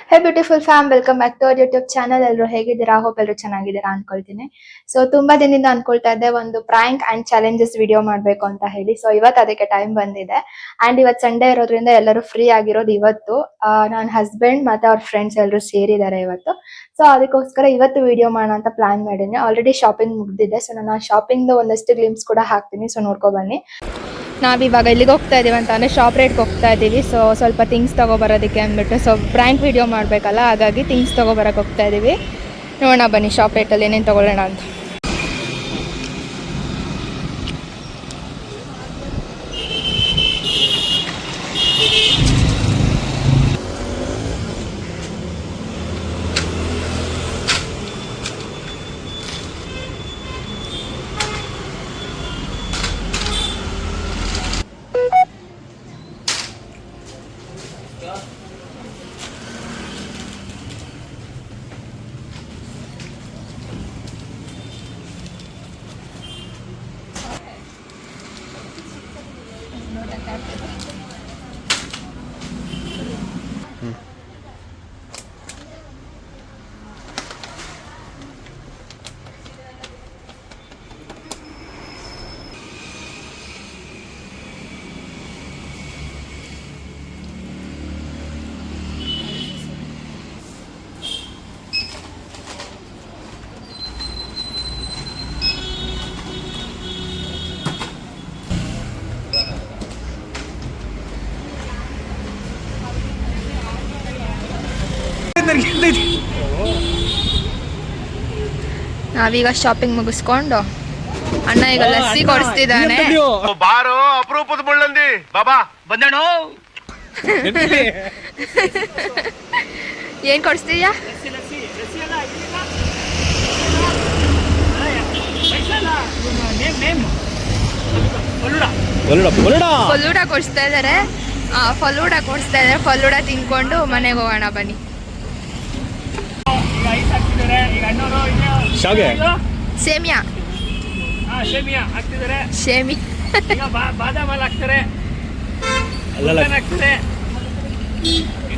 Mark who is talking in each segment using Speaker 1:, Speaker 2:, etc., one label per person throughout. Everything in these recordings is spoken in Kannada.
Speaker 1: Hey beautiful fam, welcome back to our YouTube channel. ಎಲ್ಲರೂ ಹೇಗಿದ್ದೀರಾ? ಹೋಪ್ ಎಲ್ಲರೂ ಚೆನ್ನಾಗಿದ್ದೀರಾ ಅನ್ಕೊಳ್ತೀನಿ. ಸೊ ತುಂಬಾ ದಿನದಿಂದ ಅನ್ಕೊಳ್ತಾ ಇದ್ದೆ ಒಂದು ಪ್ರಾಂಕ್ ಅಂಡ್ ಚಾಲೆಂಜಸ್ ವಿಡಿಯೋ ಮಾಡ್ಬೇಕು ಅಂತ ಹೇಳಿ. ಸೊ ಇವತ್ತು ಅದಕ್ಕೆ ಟೈಮ್ ಬಂದಿದೆ. ಅಂಡ್ ಇವತ್ತು ಸಂಡೇ ಇರೋದ್ರಿಂದ ಎಲ್ಲರೂ ಫ್ರೀ ಆಗಿರೋದು ಇವತ್ತು. ನನ್ನ ಹಸ್ಬೆಂಡ್ ಮತ್ತೆ ಅವ್ರ ಫ್ರೆಂಡ್ಸ್ ಎಲ್ಲರೂ ಸೇರಿದ್ದಾರೆ ಇವತ್ತು. ಸೊ ಅದಕ್ಕೋಸ್ಕರ ಇವತ್ತು ವಿಡಿಯೋ ಮಾಡೋಣ ಅಂತ ಪ್ಲಾನ್ ಮಾಡಿದ್ದೀನಿ. ಆಲ್ರೆಡಿ ಶಾಪಿಂಗ್ ಮುಗ್ದಿದೆ. ಸೊ ನಾನು ಶಾಪಿಂಗ್ ಒಂದಷ್ಟು ಗ್ಲಿಮ್ಸ್ ಕೂಡ ಹಾಕ್ತೀನಿ. ಸೊ ನೋಡ್ಕೊ ಬನ್ನಿ. ನಾವಿವಾಗ ಇಲ್ಲಿಗೆ ಹೋಗ್ತಾ ಇದೀವಿ ಅಂತ ಅಂದರೆ ಶಾಪ್ ರೇಟ್ಗೆ ಹೋಗ್ತಾ ಇದ್ದೀವಿ. ಸೊ ಸ್ವಲ್ಪ ಥಿಂಗ್ಸ್ ತೊಗೊಬರೋದಕ್ಕೆ ಅಂದ್ಬಿಟ್ಟು ಸೊ ಬ್ರ್ಯಾಂಕ್ ವಿಡಿಯೋ ಮಾಡಬೇಕಲ್ಲ, ಹಾಗಾಗಿ ಥಿಂಗ್ಸ್ ತೊಗೊಬರೋಕೆ ಹೋಗ್ತಾ ಇದ್ದೀವಿ. ನೋಡೋಣ ಬನ್ನಿ ಶಾಪ್ ರೇಟಲ್ಲಿ ಏನೇನು ತೊಗೊಳ್ಳೋಣ ಅಂತ. ನಾವೀಗ ಶಾಪಿಂಗ್ ಮುಗಿಸ್ಕೊಂಡು ಅಣ್ಣ ಈಗ ಲಸ್ಸಿ ಕೊಡಿಸ್ತಿದ್ದಾನೆ.
Speaker 2: ಬಾರೋ ಅಪರೂಪದ ಮುಳ್ಳಂದಿ ಬಾಬಾ ಬಂದೇಣು.
Speaker 1: ಏನ್ ಕೊಡಿಸ್ತೀಯಾ? ಫಲೂಡ ಕೊಡಿಸ್ತಾ ಇದಾರೆ. ಫಲೂಡ ತಿನ್ಕೊಂಡು ಮನೆಗೆ ಹೋಗೋಣ ಬನ್ನಿ. ಸೇಮಿಯಾ ಹಾಕ್ತಿದ್ದಾರೆ, ಸೇಮಿ ಬಾದಾಮ್ ಹಾಕ್ತಾರೆ,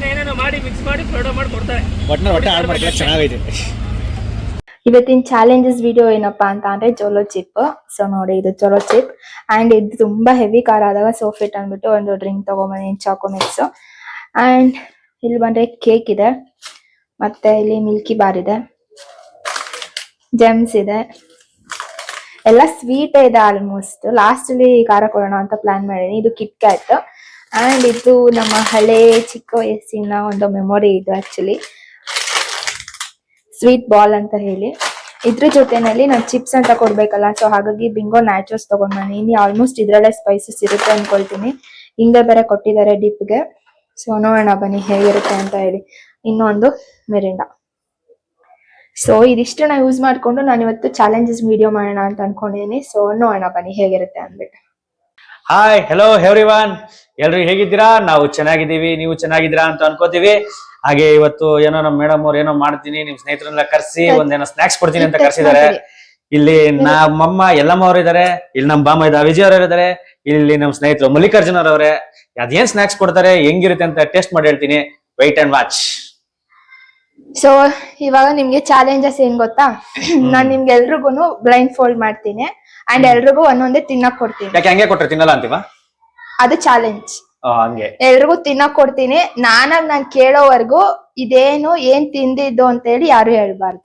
Speaker 1: ಏನೇನೋ ಮಾಡಿ ಮಿಕ್ಸ್ ಮಾಡಿ ಫ್ರೈಡ್ ಮಾಡಿ ಕೊಡ್ತಾರೆ. ಇವತ್ತಿನ ಚಾಲೆಂಜಸ್ ವಿಡಿಯೋ ಏನಪ್ಪಾ ಅಂತ ಅಂದ್ರೆ ಜೋಲೋ ಚಿಪ್. ಸೊ ನೋಡಿ, ಇದು ಜೋಲೋ ಚಿಪ್ ಅಂಡ್ ಇದು ತುಂಬಾ ಹೆವಿ ಖಾರ ಆದಾಗ ಸೋಫಿಟ್ ಅಂದ್ಬಿಟ್ಟು ಒಂದು ಡ್ರಿಂಕ್ ತಗೊಂಬಂದಿನಿ, ಚಾಕೋ ಮಿಕ್ಸ್. ಅಂಡ್ ಇಲ್ಲಿ ಬಂದ್ರೆ ಕೇಕ್ ಇದೆ, ಮತ್ತೆ ಇಲ್ಲಿ ಮಿಲ್ಕಿ ಬಾರ್ ಇದೆ, ಜೆಮ್ಸ್ ಇದೆ, ಎಲ್ಲ ಸ್ವೀಟ್ ಇದೆ ಆಲ್ಮೋಸ್ಟ್. ಲಾಸ್ಟ್ ಅಲ್ಲಿ ಖಾರ ಕೊಡೋಣ ಅಂತ ಪ್ಲಾನ್ ಮಾಡಿದೀನಿ. ಇದು ಕಿಟ್ ಕ್ಯಾಟ್ ಅಂಡ್ ಇದು ನಮ್ಮ ಹಳೆ ಚಿಕ್ಕ ವಯಸ್ಸಿನ ಒಂದು ಮೆಮೊರಿ. ಇದು ಆಕ್ಚುಲಿ ಸ್ವೀಟ್ ಬಾಲ್ ಅಂತ ಹೇಳಿ. ಇದ್ರ ಜೊತೆನಲ್ಲಿ ನಾನು ಚಿಪ್ಸ್ ಅಂತ ಕೊಡ್ಬೇಕಲ್ಲ, ಸೊ ಹಾಗಾಗಿ ಬಿಂಗೋ ನ್ಯಾಚೋಸ್ ತಗೊಂಡ್ ಬಂದಿನಿ. ಆಲ್ಮೋಸ್ಟ್ ಇದ್ರಲ್ಲೇ ಸ್ಪೈಸಸ್ ಇರುತ್ತೆ ಅನ್ಕೊಳ್ತೀನಿ. ಹಿಂಗೆ ಬೇರೆ ಕೊಟ್ಟಿದ್ದಾರೆ ಡಿಪ್ಗೆ. ಸೊ ನೋಡೋಣ ಬನ್ನಿ ಹೇಗಿರುತ್ತೆ ಅಂತ ಹೇಳಿ. ಇನ್ನೊಂದು ಮಿರಿಂಡಾ. ಸೊ ಇದಿಷ್ಟನ್ನ ಯೂಸ್ ಮಾಡ್ಕೊಂಡು ನಾನು ಇವತ್ತು ಚಾಲೆಂಜಸ್ ವಿಡಿಯೋ ಮಾಡೋಣ ಅಂತ ಅನ್ಕೊಂಡಿದೀನಿ. ಸೊ ನೋಡೋಣ ಬನ್ನಿ ಹೇಗಿರುತ್ತೆ ಅಂದ್ಬಿಟ್ಟು.
Speaker 3: ಹಾಯ್, ಹೆಲೋ ಎವ್ರಿವನ್, ಎಲ್ರು ಹೇಗಿದ್ದೀರಾ? ನಾವು ಚೆನ್ನಾಗಿದ್ದೀವಿ, ನೀವು ಚೆನ್ನಾಗಿದ್ದೀರಾ ಅಂತ ಅನ್ಕೋತೀವಿ. ಹಾಗೆ ಇವತ್ತು ಏನೋ ನಮ್ಮ ಮೇಡಮ್ ಅವ್ರು ಏನೋ ಮಾಡ್ತೀನಿ, ನಿಮ್ ಸ್ನೇಹಿತರನ್ನೆಲ್ಲ ಕರ್ಸಿ ಒಂದೇನೋ ಸ್ನಾಕ್ಸ್ ಕೊಡ್ತೀನಿ ಅಂತ ಕರ್ಸಿದ್ದಾರೆ. ಇಲ್ಲಿ ನಮ್ಮಮ್ಮ ಎಲ್ಲಮ್ಮ ಅವ್ರು ಇದಾರೆ, ಇಲ್ಲಿ ನಮ್ಮ ಬಾಮ ಇದ್ದ ವಿಜಯ್ ಅವರು ಇದಾರೆ, ಇಲ್ಲಿ ನಮ್ಮ ಸ್ನೇಹಿತರು ಮಲ್ಲಿಕಾರ್ಜುನ್ ಅವರವ್ರೆ. ಅದೇನ್ ಸ್ನಾಕ್ಸ್ ಕೊಡ್ತಾರೆ, ಹೆಂಗಿರುತ್ತೆ ಅಂತ ಟೇಸ್ಟ್ ಮಾಡಿ ಹೇಳ್ತೀನಿ. White and watch.
Speaker 1: ಸೊ ಇವಾಗ ನಿಮ್ಗೆ ಚಾಲೆಂಜಸ್ ಏನ್ ಗೊತ್ತಾ? ನಾನ್ ನಿಮ್ಗೆ ಎಲ್ರಿಗೂ ಬ್ಲೈಂಡ್ ಫೋಲ್ಡ್ ಮಾಡ್ತೀನಿ ಅಂಡ್ ಎಲ್ರಿಗೂ ಒಂದೊಂದೇ ತಿನ್ನಕ್ ಕೊಡ್ತೀನಿ.
Speaker 3: ಯಾಕೆ ಹಂಗೆ ಕೊಟ್ರೆ ತಿನ್ನಲ್ಲ ಅಂತೀವ?
Speaker 1: ಅದು ಚಾಲೆಂಜ್.
Speaker 3: ಹಂಗೆ ಎಲ್ರಿಗೂ
Speaker 1: ತಿನ್ನಕ್ ಕೊಡ್ತೀನಿ. ನಾನ್ ಕೇಳೋವರೆಗೂ ಇದೇನು ಏನ್ ತಿಂದಿದ್ದು ಅಂತ ಹೇಳಿ ಯಾರು ಹೇಳ್ಬಾರ್ದು.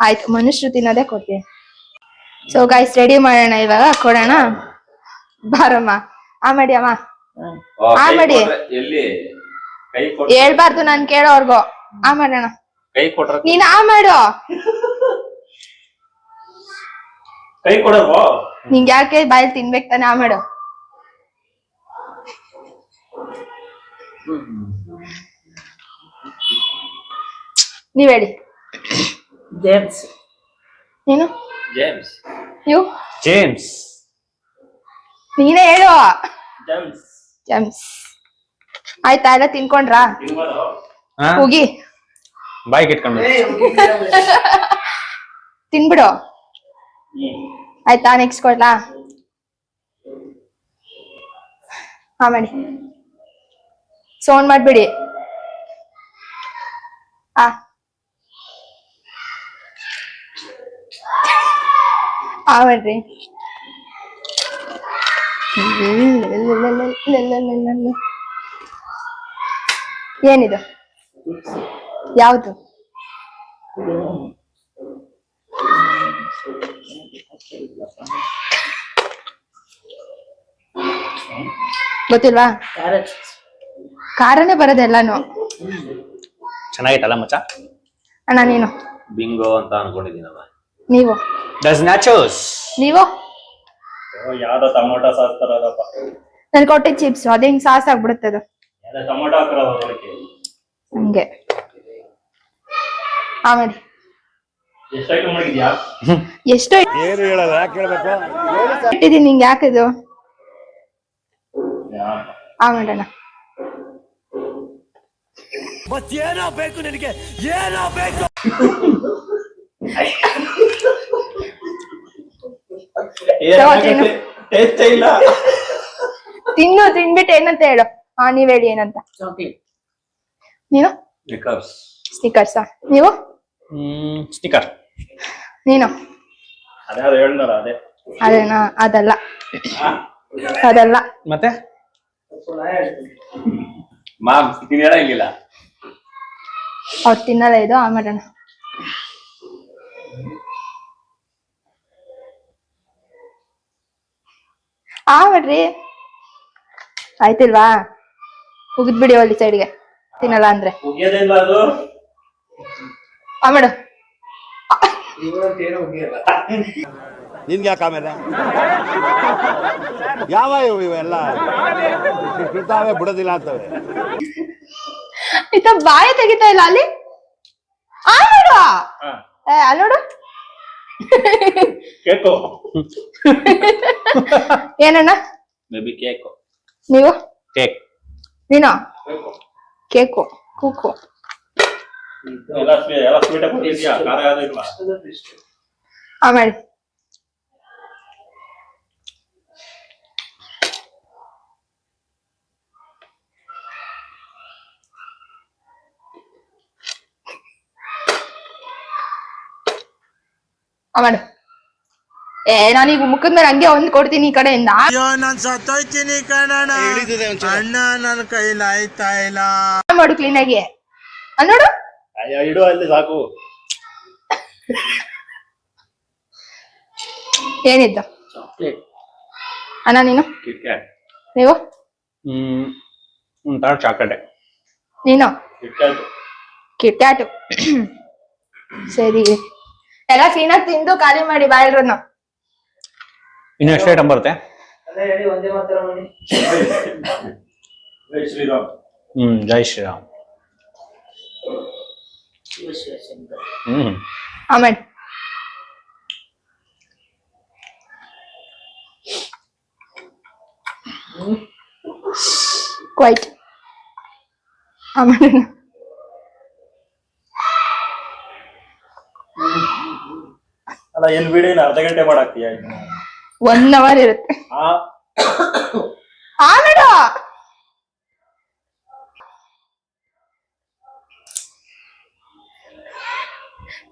Speaker 1: ಆಯ್ತು, ಮನುಷ್ಯರು ತಿನ್ನೋದೇ ಕೊಡ್ತೀನಿ. ಸೊ ಗೈಸ್, ರೆಡಿ ಮಾಡೋಣ ಇವಾಗ. ಕೊಡೋಣ ಬಾರಮ್ಮ. ಆ ಮಾಡಿ ಅಮ್ಮ, ಆ ಮಾಡಿ. ಹೇಳ್ಬಾರ್ದು ನಾನ್ ಕೇಳೋವರ್ಗು. ಆ ಮಾಡೋಣ. ನೀನ್ ಆ ಮಾಡು. ನಿಂಗೆ ಯಾಕೆ ಬಾಯಲ್ಲಿ ತಿನ್ಬೇಕು ತಾನೆ? ಆ ಮಾಡು. ನೀವ್ ಹೇಳಿ. ಜೇಮ್ಸ್. ನೀನು? ಜೇಮ್ಸ್. ಯು?
Speaker 3: ಜೇಮ್ಸ್.
Speaker 1: ನೀನೇ ಹೇಳು. ಜೇಮ್ಸ್. ಜೇಮ್ಸ್. ಆಯ್ತಾ? ಎಲ್ಲ ತಿನ್ಕೊಂಡ್ರಾ? ಹೋಗಿ
Speaker 3: ಬಾಯ್ ಇಟ್ಕೊಂಡು
Speaker 1: ತಿನ್ಬಿಡು. ಆಯ್ತಾ? ನೆಕ್ಸ್ಟ್ ಕೊಡ್ಲಾ? ಹಾ ಮಾಡಿ. ಸೌಂಡ್ ಮಾಡ್ಬಿಡಿ. ಮಾಡ್ರಿ. ಏನಿದು? ಯಾವುದು? ಗೊತ್ತಿಲ್ವಾ? ಖಾರನೇ ಬರೋದೆಲ್ಲಾನು.
Speaker 3: ಚೆನ್ನಾಗಿತ್ತಲ್ಲ ಮಚ್ಚ?
Speaker 1: ಅಣ್ಣ ನೀನು?
Speaker 4: ಬಿಂಗೋ ಅಂತ ಅನ್ಕೊಂಡಿದ್ದೀನಲ್ಲ.
Speaker 1: ನೀವು? ನೀವು?
Speaker 4: ಯಾವ್ದೋ ಟೊಮೊಟೊ ಸಾಸ್ ತರೋದಪ್ಪ.
Speaker 1: ನನ್ ಕೊಟ್ಟೆ ಚಿಪ್ಸ್ ಅದೇ ಹಿಂಗ್ ಸಾಸ್ ಆಗ್ಬಿಡುತ್ತೆ ಅದು.
Speaker 4: ಟೊಮೊಟೊ ಹಾಕಲ್ಲ ಅದಕ್ಕೆ.
Speaker 1: ಹಂಗೆ ಮಾಡಿ.
Speaker 4: ಎಷ್ಟು ಐಟಮ್ ಮಾಡಿದ್ಯಾ?
Speaker 1: ಎಷ್ಟು
Speaker 2: ಏನು ಹೇಳಲ್ಲ, ಯಾಕೆ ಹೇಳ್ಬೇಕು?
Speaker 1: ಇಟ್ಟಿದ್ದೀನಿ ನಿಂಗೆ, ಯಾಕಿದು? ಮಾಡೋಣ.
Speaker 2: ಮತ್ತೇನೋ ಬೇಕು ನಿನಗೆ, ಏನೋ ಬೇಕು.
Speaker 1: ತಿನ್ಬಿಟ್ಟು ಏನಂತ ಹೇಳು. ನೀವ್ ಹೇಳಿ ಏನಂತ. ನೀನು? ಸ್ನಿಕರ್ಸ್. ನೀವು?
Speaker 3: ಸ್ಟಿಕರ್.
Speaker 1: ನೀನು?
Speaker 4: ಅದೇ ಹೇಳ್ದಾರ ಅದೇ.
Speaker 1: ಅದೇನಾ? ಅದಲ್ಲ. ಅದಲ್ಲ.
Speaker 3: ಮತ್ತೆ
Speaker 4: ಮಾಮ್ ನೀನ್ ಹೇಳಂಗಿಲ್ಲ.
Speaker 1: ಅವ್ರು ತಿನ್ನಲ್ಲ ಇದು. ಮಾಡೋಣ. ಮಾಡ್ರಿ. ಆಯ್ತಿಲ್ವಾ? ಉಗಿದ್ಬಿಡಿ ಅಲ್ಲಿ ಸೈಡ್ಗೆ, ತಿನ್ನಲ್ಲ ಅಂದ್ರೆ.
Speaker 4: ಅದು
Speaker 1: ಮಾಡು.
Speaker 2: ನಿನ್ಗೆ ಯಾಕೆ ಆಮೇಲೆ ಯಾವ ಇವೆಲ್ಲ ಇರ್ತಾವೆ, ಬಿಡೋದಿಲ್ಲ ಅಂತವೆ.
Speaker 1: ಇತ್ತ ಬಾಯ ತೆಗಿತಾ ಇಲ್ಲ ಅಲ್ಲಿ. ನೋಡು, ಅಲ್ಲಿ ನೋಡು.
Speaker 4: ಕೇಕು.
Speaker 1: ಏನಣ್ಣ?
Speaker 4: Maybe cake.
Speaker 1: ನೀವು?
Speaker 3: ಕೇಕ್.
Speaker 1: ನೀನು? ಕೇಕು. ಕೂಕು.
Speaker 4: ಎಲ್ಲ ಸ್ವೀಟ್ ಕೊಟ್ಟಿದ್ಯಾ? ಖಾರ ಯಾವ್ದು ಇಲ್ವಾ?
Speaker 1: ಮಾಡಿ. ಮಾಡು. ನಾನೀಗ ಮುಖದ ಮೇಲೆ ಹಂಗೆ ಒಂದ್ ಕೊಡ್ತೀನಿ ಈ ಕಡೆಯಿಂದ.
Speaker 2: ನಾನ್ ಸತ್ತೋಯ್ತೀನಿ ಕಣಣ್ಣ, ಅಣ್ಣ ನನ್ನ ಕೈಲಿ ಆಯ್ತಾ ಇಲ್ಲ.
Speaker 1: ಮಾಡು ಕ್ಲೀನಾಗಿ. ನೋಡು.
Speaker 4: ಇಡು ಅಲ್ಲಿ ಸಾಕು.
Speaker 1: ಏನಿದ್ದು? ಅಣ್ಣ ನೀನು?
Speaker 4: ಕಿಟ್ಕ್ಯಾಟ್.
Speaker 1: ನೀವು?
Speaker 3: ಒಂಥರ ಚಾಕ್ಲೇಟ್.
Speaker 1: ನೀನು?
Speaker 4: ಕಿಟ್ಕ್ಯಾಟ್.
Speaker 1: ಕಿಟ್ಕ್ಯಾಟು. ಸರಿ, ಎಲ್ಲ ಕ್ಲೀನಾಗಿ ತಿಂದು ಖಾಲಿ ಮಾಡಿ ಬಾಯಿಲ್ರನ್ನ.
Speaker 3: ಇನ್ನು ಎಷ್ಟು ಐಟಮ್ ಬರುತ್ತೆ?
Speaker 4: ಜೈ ಶ್ರೀರಾಮ್.
Speaker 3: ಜೈ ಶ್ರೀರಾಮ್.
Speaker 1: ಮಾಡಿ. ಕ್ವೈಟ್. ಮಾಡೋಣ.
Speaker 4: ಅಲ್ಲ ಏನ್ ವಿಡಿಯೋ ಅರ್ಧ ಗಂಟೆ ಮಾಡಾಕ್ತೀಯ?
Speaker 1: 1 hour ಇರುತ್ತೆ. ಮಾಡು.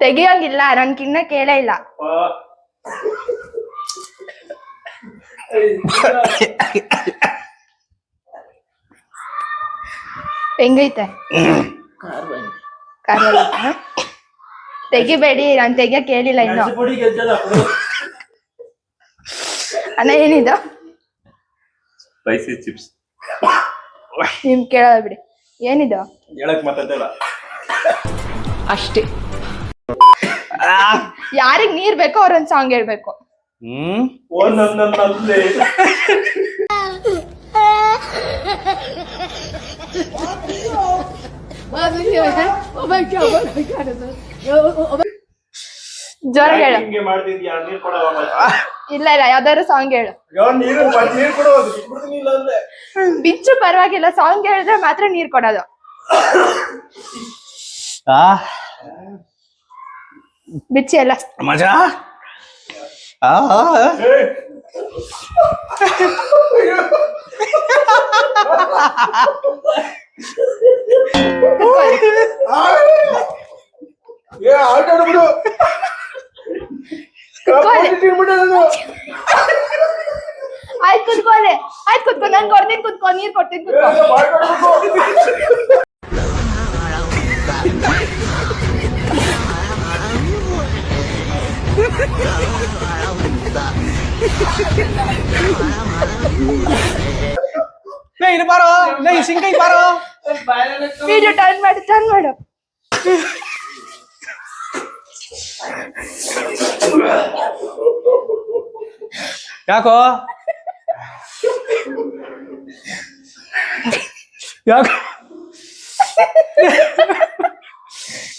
Speaker 1: ತೆಗಿಯೋಂಗಿಲ್ಲ, ನನ್ಗಿನ್ನ ಕೇಳೇ ಇಲ್ಲ. ಹೆಂಗೈತೆ? ತೆಗಿಬೇಡಿ, ನಾನ್ ತೆಗಿಯಕ್ ಹೇಳಿಲ್ಲ ಇನ್ನು. ಅಣ್ಣ ಏನಿದು?
Speaker 4: Spicy chips.
Speaker 1: ನಿಮ್ ಕೇಳೋದ ಬಿಡಿ. ಏನಿದು?
Speaker 4: ಹೇಳಕ್ ಮಾತಾಡ್ತಿಲ್ಲ
Speaker 1: ಅಷ್ಟೇ. ಯಾರಿಗ್ ನೀರ್ ಬೇಕೋ ಅವ್ರೊಂದ್ ಸಾಂಗ್ ಹೇಳ್ಬೇಕು. ಜೋರ ಹೇಳು. ಇಲ್ಲ ಇಲ್ಲ, ಯಾವ್ದಾದ್ರು ಸಾಂಗ್ ಹೇಳು. ಬಿಚ್ಚು ಪರವಾಗಿಲ್ಲ, ಸಾಂಗ್ ಹೇಳಿದ್ರೆ ಮಾತ್ರ ನೀರ್ ಕೊಡೋದು. ಬಿಚ್ಚಿ ಎಲ್ಲ
Speaker 3: ಮಜಾ.
Speaker 1: ಆಯ್ತು ಕುತ್ಕೋಲೆ, ಆಯ್ತು ಕುತ್ಕೋ, ನಾನು ಕೊಡ್ತೀನಿ ಕುತ್ಕೋ, ನೀರ್ ಕೊಡ್ತೀನಿ ಕುತ್ಕೋ.
Speaker 3: ಇಲ್ಲಿ ಬಾರೋ, ಸಿಂಕೈ ಬಾರೋ.
Speaker 1: ವಿಡಿಯೋ ಟರ್ನ್ ಮಾಡು.
Speaker 3: ಯಾಕೋ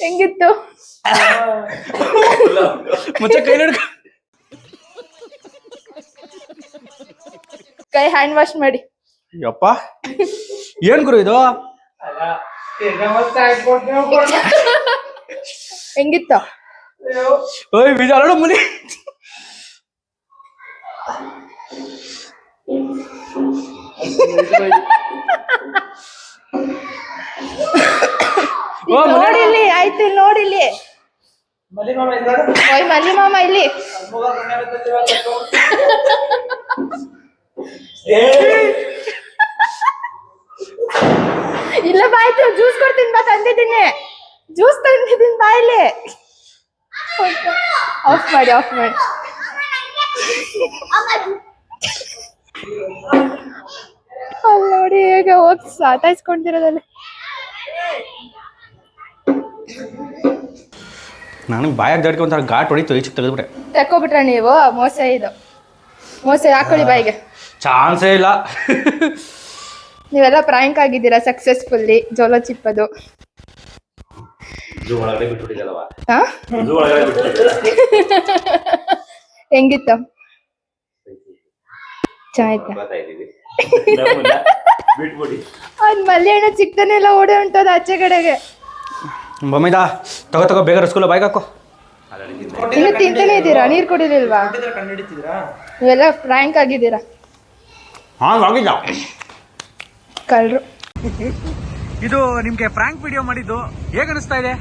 Speaker 1: ಹೆಂಗಿತ್ತು?
Speaker 3: ಮುಚ್ಚ ಕೈ ನೋಡ್ಕ.
Speaker 1: ಕೈ ಹ್ಯಾಂಡ್ ವಾಶ್ ಮಾಡಿ.
Speaker 3: ಯಪ್ಪ ಏನ್ ಗುರು ಇದು?
Speaker 1: ಹೆಂಗಿತ್ತು?
Speaker 3: ಓಯ್ ಬೀಜ ಅರಳು ಮುನಿ.
Speaker 1: ನೋಡಿಲ್ಲಿ, ಆಯ್ತು ಇಲ್ಲಿ ನೋಡಿಲ್ಲಿ. ಓಯ್ ಮಲ್ಲಿ ಮಾಮ ಇಲ್ಲಿ. ಇಲ್ಲ ಬಾಯ್ತು, ಜ್ಯೂಸ್ ಕೊಡ್ತೀನಿ ಬಾ, ತಂದಿದ್ದೀನಿ ಜ್ಯೂಸ್ ತಂದಿದ್ದೀನಿ ಬಾ ಇಲ್ಲಿ. ಆಫ್ ಮಾಡಿ. ಅಲ್ಲಿ ನೋಡಿ ಹೇಗೆ ಹೋಗಿ ಸಾತಾಯಿಸ್ಕೊಂಡಿರೋದಲ್ಲ.
Speaker 3: ನನಗೆ ಬಾಯಾಗ ದಡ್ಕೆ ಒಂಥರ ಘಾಟ್ ಹೊಡಿತು, ಈಚೆಗೆ ತೆಗೆದ್ಬಿಟ್ರೆ.
Speaker 1: ತಕ್ಕೊಬಿಟ್ರ ನೀವು? ಮೋಸ ಇದು, ಮೋಸ ಹಾಕೊಳ್ಳಿ ಬಾಯಿಗೆ.
Speaker 3: ಚಾನ್ಸೇ ಇಲ್ಲ.
Speaker 1: ನೀವೆಲ್ಲ ಪ್ರಾಂಕ್ ಆಗಿದ್ದೀರಾ ಸಕ್ಸಸ್ಫುಲ್ಲಿ. ಜೋಲೋ ಚಿಪ್ಪದು ಹಾ? ಹೆಂಗಿತ್ತು? ಚೆನ್ನಾಯ್ತಾ? ಅವ್ನ್ ಮಲ್ಯಾಣ ಚಿಕ್ಕದನ್ನೇ ಎಲ್ಲ ಓಡೇ ಉಂಟದ ಆಚೆ ಕಡೆಗೆ.
Speaker 3: ಬೊಮ್ಮಿದಾ ತಗೋ ಬೇಗ ರಸಗುಲ್ಲ ಬಾಯ್ಗೆ ಹಾಕೋ.
Speaker 1: ಇನ್ನು ತಿಂತಾನೆ ಇದ್ದೀರಾ? ನೀರ್ ಕುಡಿಲಿಲ್ವಾ? ನೀವೆಲ್ಲ ಫ್ರ್ಯಾಂಕ್ ಆಗಿದ್ದೀರಾ. ಕಳ್ರು.
Speaker 3: ಇದು ನಿಮ್ಗೆ ಫ್ರಾಂಕ್ ವಿಡಿಯೋ ಮಾಡಿದ್ದು ಹೇಗೆ ಅನಿಸ್ತಾ ಇದೆ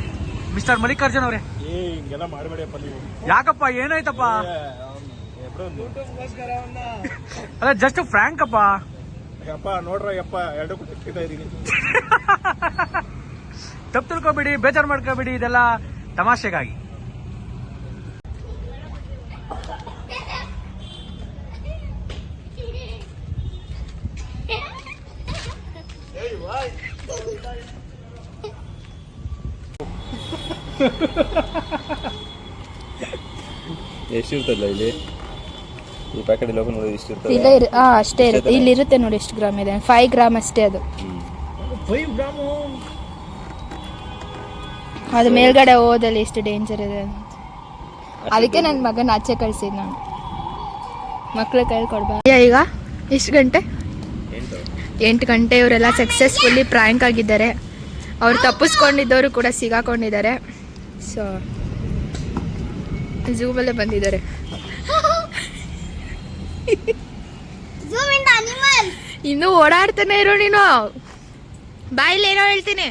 Speaker 3: ಮಿಸ್ಟರ್ ಮಲ್ಲಿಕಾರ್ಜುನ್ ಅವರೇ?
Speaker 2: ಹಿಂಗೆಲ್ಲ ಮಾಡಬೇಡಿಯಪ್ಪ ನೀವು.
Speaker 3: ಯಾಕಪ್ಪ ಏನಾಯ್ತಪ್ಪ? ಅಲ್ಲ ಜಸ್ಟ್ ಫ್ರಾಂಕ್ ಅಪ್ಪ.
Speaker 2: ಯಪ್ಪ ನೋಡ್ರ ಯಪ್ಪ, ಎರಡಕ್ಕೂ ತಿಕ್ಕಿತಾ ಇದೀನಿ.
Speaker 3: ತಪ್ಪು ತಿಳ್ಕೊಬೇಡಿ, ಬೇಜಾರು ಮಾಡ್ಕೋಬೇಡಿ, ಇದೆಲ್ಲ ತಮಾಷೆಗಾಗಿ.
Speaker 5: ಎಷ್ಟಿರ್ತಲ್ಲ ಇಲ್ಲಿ ಈ ಪ್ಯಾಕೆಟ್ ಎಲ್ಲ ನೋಡಿ ಎಷ್ಟಿರ್ತದೆ?
Speaker 1: ಇಲ್ಲ ಅಷ್ಟೇ ಇರುತ್ತೆ. ಇಲ್ಲಿ ಇರುತ್ತೆ ನೋಡಿ ಎಷ್ಟು ಗ್ರಾಮ್ ಇದೆ. 5 ಗ್ರಾಮ್ ಅಷ್ಟೇ ಅದು.
Speaker 3: 5 ಗ್ರಾಮು.
Speaker 1: ಅದು ಮೇಲ್ಗಡೆ ಹೋದಲ್ಲಿ ಎಷ್ಟು ಡೇಂಜರ್ ಇದೆ ಅಂತ. ಅದಕ್ಕೆ ನನ್ನ ಮಗನ ಆಚೆ ಕಳ್ಸಿದ್ ನಾನು. ಮಕ್ಳ ಕೈಲಿ ಕೊಡ್ಬಾರ್ದು. ಈಗ ಎಷ್ಟು ಗಂಟೆ? 8 ಗಂಟೆ. ಇವರೆಲ್ಲ ಸಕ್ಸಸ್ಫುಲ್ಲಿ ಪ್ರಾಂಕ್ ಆಗಿದ್ದಾರೆ. ಅವ್ರು ತಪ್ಪಿಸ್ಕೊಂಡಿದ್ದವರು ಕೂಡ ಸಿಗಾಕೊಂಡಿದ್ದಾರೆ. ಸೊ ಝೂವಲ್ಲೇ ಬಂದಿದ್ದಾರೆ. ಇನ್ನೂ ಓಡಾಡ್ತಾನೆ ಇರೋ ನೀನು. ಬಾಯಲ್ಲಿ ಏನೋ ಹೇಳ್ತೀನಿ.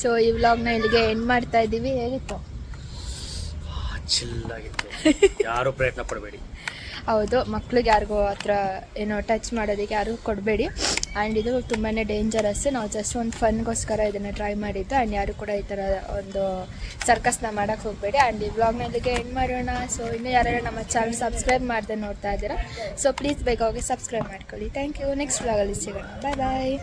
Speaker 1: ಸೊ ಈ ವ್ಲಾಗ್ನ ಇಲ್ಲಿಗೆ ಎಂಡ್ ಮಾಡ್ತಾ ಇದ್ದೀವಿ. ಹೇಗಿತ್ತು?
Speaker 3: ಚಿಲ್ಲಾಗಿತ್ತು. ಯಾರು ಪ್ರಯತ್ನ ಪಡಬೇಡಿ.
Speaker 1: ಹೌದು, ಮಕ್ಳಿಗೆ ಯಾರಿಗೂ ಹತ್ರ ಏನೋ ಟಚ್ ಮಾಡೋದಕ್ಕೆ ಯಾರಿಗೂ ಕೊಡಬೇಡಿ. ಆ್ಯಂಡ್ ಇದು ತುಂಬಾ ಡೇಂಜರಸ್. ನಾವು ಜಸ್ಟ್ ಒಂದು ಫನ್ಗೋಸ್ಕರ ಇದನ್ನು ಟ್ರೈ ಮಾಡಿದ್ದು. ಆ್ಯಂಡ್ ಯಾರು ಕೂಡ ಈ ಥರ ಒಂದು ಸರ್ಕಸ್ನ ಮಾಡೋಕ್ಕೆ ಹೋಗಬೇಡಿ. ಆ್ಯಂಡ್ ಈ ವ್ಲಾಗ್ನ ಇಲ್ಲಿಗೆ ಎಂಡ್ ಮಾಡೋಣ. ಸೊ ಇನ್ನೂ ಯಾರ್ಯಾರು ನಮ್ಮ ಚಾನಲ್ ಸಬ್ಸ್ಕ್ರೈಬ್ ಮಾಡದೆ ನೋಡ್ತಾ ಇದ್ದೀರಾ, ಸೊ ಪ್ಲೀಸ್ ಬೇಗ ಹೋಗಿ ಸಬ್ಸ್ಕ್ರೈಬ್ ಮಾಡ್ಕೊಳ್ಳಿ. Thank you. ನೆಕ್ಸ್ಟ್ ವ್ಲಾಗಲ್ಲಿ ಸಿಗೋಣ. ಬಾಯ್.